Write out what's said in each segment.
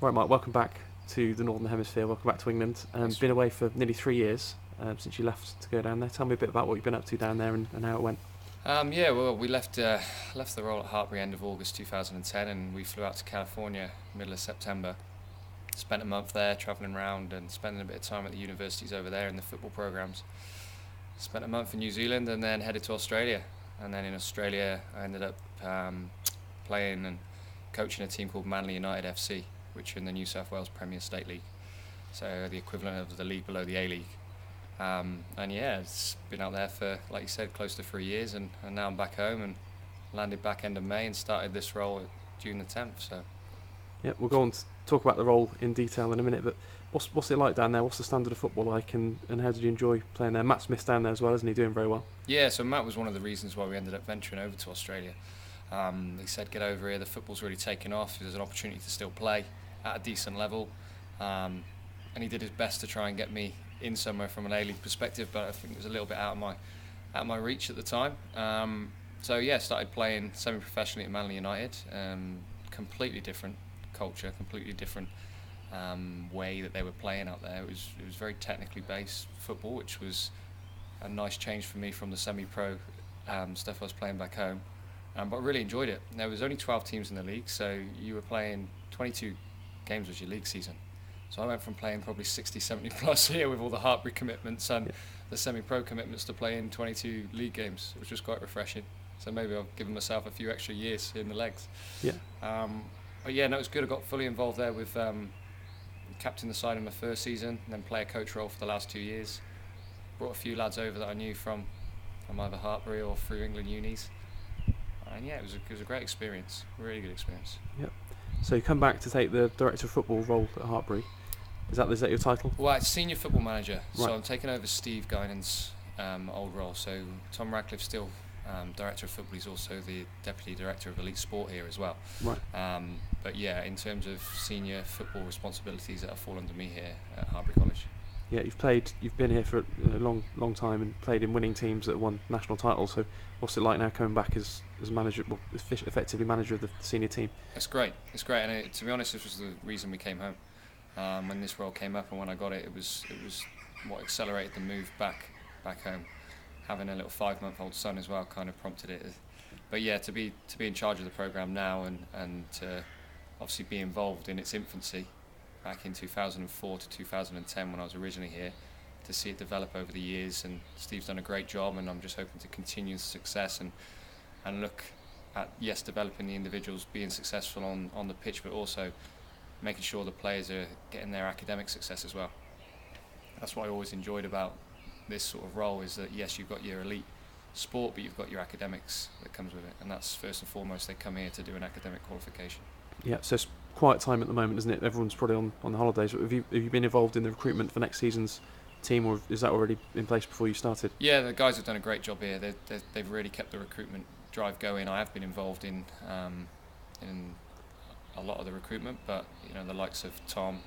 Right, Mark, welcome back to the Northern Hemisphere. Welcome back to England. Been away for nearly 3 years since you left to go down there. Tell me a bit about what you've been up to down there and how it went. We left the role at Hartpury end of August 2010, and we flew out to California middle of September. Spent a month there, travelling around and spending a bit of time at the universities over there in the football programs. Spent a month in New Zealand and then headed to Australia. And then in Australia, I ended up playing and coaching a team called Manly United FC, which are in the New South Wales Premier State League, so the equivalent of the league below the A-League. It's been out there for, like you said, close to 3 years, and now I'm back home and landed back end of May and started this role June the 10th. So Yeah, we'll go on to talk about the role in detail in a minute, but what's it like down there? What's the standard of football like, and how did you enjoy playing there? Matt Smith's down there as well, isn't he? Doing very well. Yeah, so Matt was one of the reasons why we ended up venturing over to Australia. He said, get over here, the football's really taken off, there's an opportunity to still play at a decent level, and he did his best to try and get me in somewhere from an A-League perspective, but I think it was a little bit out of my reach at the time. Started playing semi-professionally at Manly United. Completely different culture, completely different way that they were playing out there. It was very technically based football, which was a nice change for me from the semi-pro stuff I was playing back home. But I really enjoyed it. There was only 12 teams in the league, so you were playing 22 games was your league season. So I went from playing probably 60, 70 plus here with all the Hartpury commitments and the semi-pro commitments to playing 22 league games, which was quite refreshing. So maybe I've given myself a few extra years in the legs. Yeah. It was good. I got fully involved there with captain the side in my first season, and then player coach role for the last 2 years. Brought a few lads over that I knew from either Hartpury or through England unis. And it was a great experience, really good experience. Yep. So you come back to take the director of football role at Hartpury. Is that your title? Well, it's senior football manager. Right. So I'm taking over Steve Guinan's old role. So Tom Radcliffe's still director of football. He's also the deputy director of elite sport here as well. Right. In terms of senior football responsibilities that fall under me here at Hartpury College. Yeah, you've been here for a long time and played in winning teams that won national titles. So what's it like now coming back as manager, effectively manager of the senior team? It's great, and to be honest, this was the reason we came home. When this role came up and when I got it, it was what accelerated the move back home. Having a little 5-month-old son as well kind of prompted it. But yeah, to be in charge of the programme now and to obviously be involved in its infancy back in 2004 to 2010 when I was originally here, to see it develop over the years, and Steve's done a great job, and I'm just hoping to continue the success and look at developing the individuals, being successful on the pitch, but also making sure the players are getting their academic success as well. That's what I always enjoyed about this sort of role, is that yes, you've got your elite sport, but you've got your academics that comes with it, and that's first and foremost, they come here to do an academic qualification. Yeah, so it's quiet time at the moment, isn't it? Everyone's probably on the holidays. Have you been involved in the recruitment for next season's team, or is that already in place before you started? Yeah, the guys have done a great job here. They've really kept the recruitment drive going. I have been involved in a lot of the recruitment, but the likes of Tom,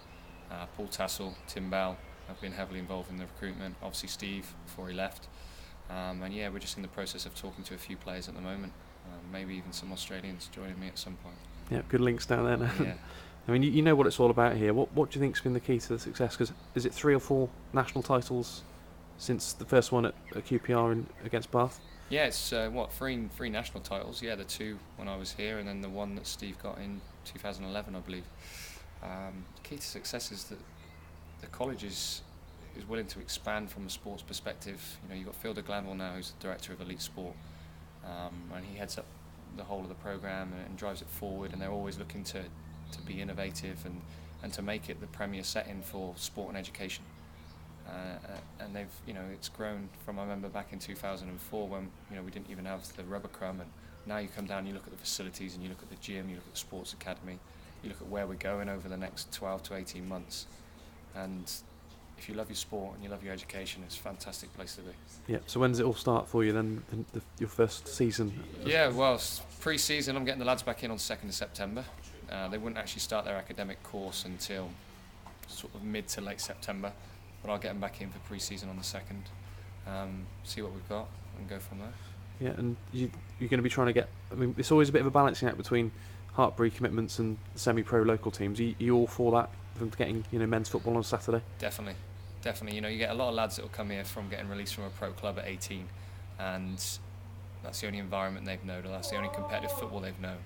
Paul Tassel, Tim Bale have been heavily involved in the recruitment. Obviously Steve before he left, we're just in the process of talking to a few players at the moment. Maybe even some Australians joining me at some point. Yeah, good links down there now. Yeah. I mean, you know what it's all about here. What do you think's been the key to the success? Because is it 3 or 4 national titles since the first one at QPR against Bath? Yeah, it's three national titles. Yeah, the 2 when I was here, and then the one that Steve got in 2011, I believe. The key to success is that the college is willing to expand from a sports perspective. You've got Phil de Glanville now, who's the director of elite sport, and he heads up the whole of the programme and drives it forward, and they're always looking to be innovative and to make it the premier setting for sport and education. And they've, it's grown from, I remember back in 2004 when, we didn't even have the rubber crumb, and now you come down, you look at the facilities, and you look at the gym, you look at the sports academy, you look at where we're going over the next 12 to 18 months. And if you love your sport and you love your education, it's a fantastic place to be. Yeah, so when does it all start for you then, your first season? Yeah, well, pre-season, I'm getting the lads back in on 2nd of September. They wouldn't actually start their academic course until sort of mid to late September, but I'll get them back in for pre-season on the 2nd, see what we've got and go from there. Yeah, and you're going to be trying to get, I mean, it's always a bit of a balancing act between Hartpury commitments and semi-pro local teams. Are you all for that, from getting men's football on Saturday? Definitely. You get a lot of lads that will come here from getting released from a pro club at 18, and that's the only environment they've known, or that's the only competitive football they've known.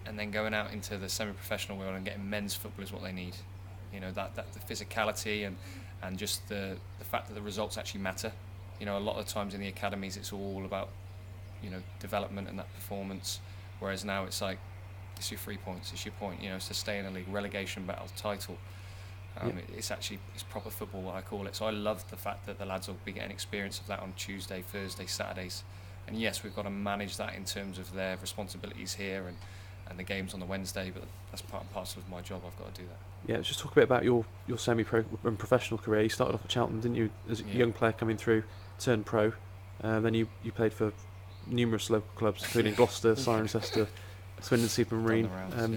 And then going out into the semi-professional world and getting men's football is what they need. That the physicality and just the fact that the results actually matter. A lot of times in the academies it's all about development and that performance, whereas now it's like, it's your 3 points, it's your point, it's to stay in the league, relegation battle, title. It's proper football, what I call it. So I love the fact that the lads will be getting experience of that on Tuesday, Thursday, Saturdays. And yes, we've got to manage that in terms of their responsibilities here and the games on the Wednesday, but that's part and parcel of my job. I've got to do that. Yeah, just talk a bit about your semi-pro and professional career. You started off at Cheltenham, didn't you, as a young player coming through, turned pro. Then you played for numerous local clubs, including Gloucester, Cirencester, Swindon Supermarine.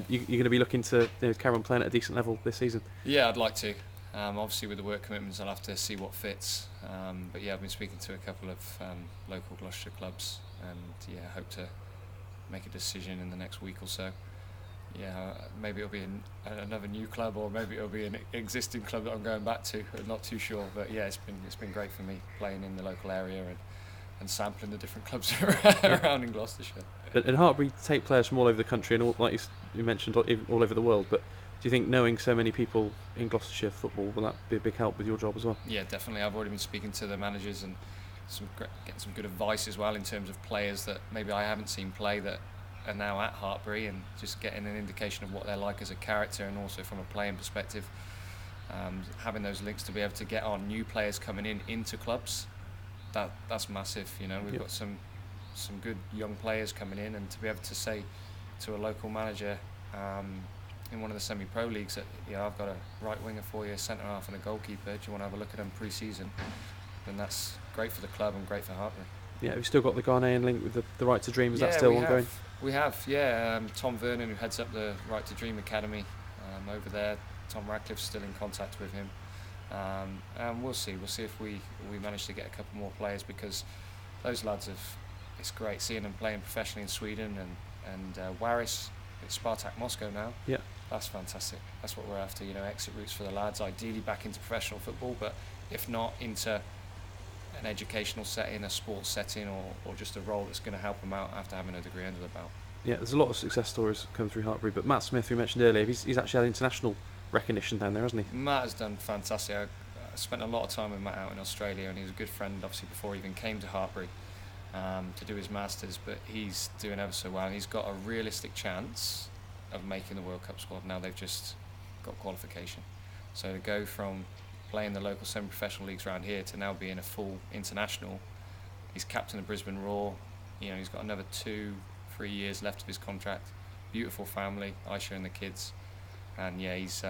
You're going to be looking to carry on playing at a decent level this season? Yeah, I'd like to. Obviously with the work commitments I'll have to see what fits. But yeah, I've been speaking to a couple of local Gloucestershire clubs, and yeah, I hope to make a decision in the next week or so. Yeah, maybe it'll be another new club, or maybe it'll be an existing club that I'm going back to. I'm not too sure, but yeah, it's been great for me playing in the local area and sampling the different clubs around in Gloucestershire. And Hartpury take players from all over the country and all, like you mentioned, all over the world. But do you think knowing so many people in Gloucestershire football, will that be a big help with your job as well? Yeah, definitely. I've already been speaking to the managers and getting some good advice as well in terms of players that maybe I haven't seen play that are now at Hartpury, and just getting an indication of what they're like as a character and also from a playing perspective. Having those links to be able to get on new players coming into clubs, that's massive. We've got some good young players coming in, and to be able to say to a local manager in one of the semi-pro leagues that I've got a right winger for you, a centre half and a goalkeeper, do you want to have a look at them pre-season? Then that's great for the club and great for Hartpury. Yeah, we've still got the Ghanaian link with the Right to Dream. Is that still ongoing? We have, yeah. Tom Vernon, who heads up the Right to Dream Academy over there. Tom Radcliffe's still in contact with him. And we'll see. We'll see if we manage to get a couple more players, because those lads it's great seeing them playing professionally in Sweden and Waris at Spartak Moscow now. Yeah. That's fantastic. That's what we're after, exit routes for the lads, ideally back into professional football, but if not, into an educational setting, a sports setting, or just a role that's going to help them out after having a degree under the belt. Yeah, there's a lot of success stories coming through Hartpury, but Matt Smith, who we mentioned earlier, he's actually had international recognition down there, hasn't he? Matt has done fantastic. I spent a lot of time with Matt out in Australia, and he was a good friend, obviously, before he even came to Hartpury to do his Masters, but he's doing ever so well, and he's got a realistic chance of making the World Cup squad. Now they've just got qualification. So to go from playing the local semi-professional leagues around here to now being a full international, he's captain of Brisbane Roar. He's got another 2-3 years left of his contract. Beautiful family, Aisha and the kids. And yeah, he's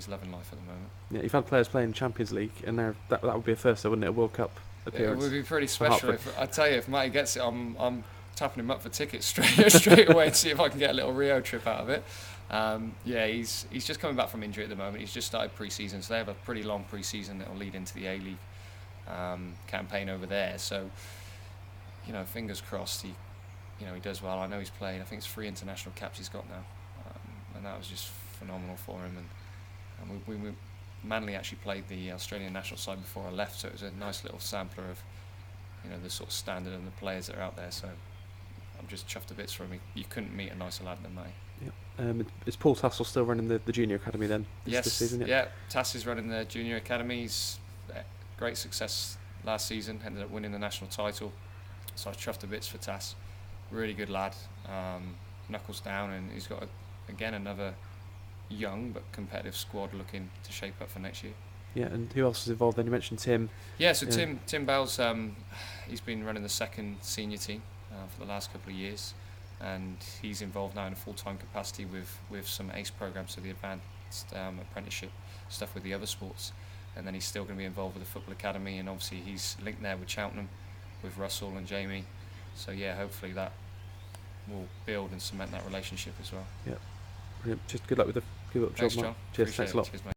loving life at the moment. Yeah, you've had players playing Champions League, and that would be a first, though, wouldn't it? A World Cup appearance. It would be pretty special. I tell you, if Matty gets it, I'm tapping him up for tickets straight away to see if I can get a little Rio trip out of it. Yeah, he's just coming back from injury at the moment. He's just started pre-season, so they have a pretty long pre-season that will lead into the A-League campaign over there. So, fingers crossed he does well. I know he's played, I think it's 3 international caps he's got now, and that was just phenomenal for him. And we Manly actually played the Australian national side before I left, so it was a nice little sampler of the sort of standard and the players that are out there. So I'm just chuffed to bits for him. You couldn't meet a nicer lad than Matty. Yeah. Is Paul Tassel still running the junior academy then? Yes. This season? Yeah. Tass is running the junior academy. He's great success last season. Ended up winning the national title. So I was chuffed to bits for Tass. Really good lad. Knuckles down, and he's got again another young but competitive squad looking to shape up for next year. Yeah, and who else is involved then? You mentioned Tim. Yeah, so Tim Bales, he's been running the second senior team for the last couple of years, and he's involved now in a full-time capacity with some ACE programs, so the advanced apprenticeship stuff with the other sports, and then he's still going to be involved with the football academy, and obviously he's linked there with Cheltenham, with Russell and Jamie, so yeah, hopefully that will build and cement that relationship as well. Yeah. Brilliant. Just good luck with the job, Thanks, Mark. John. Cheers. Thanks a lot. Cheers, mate.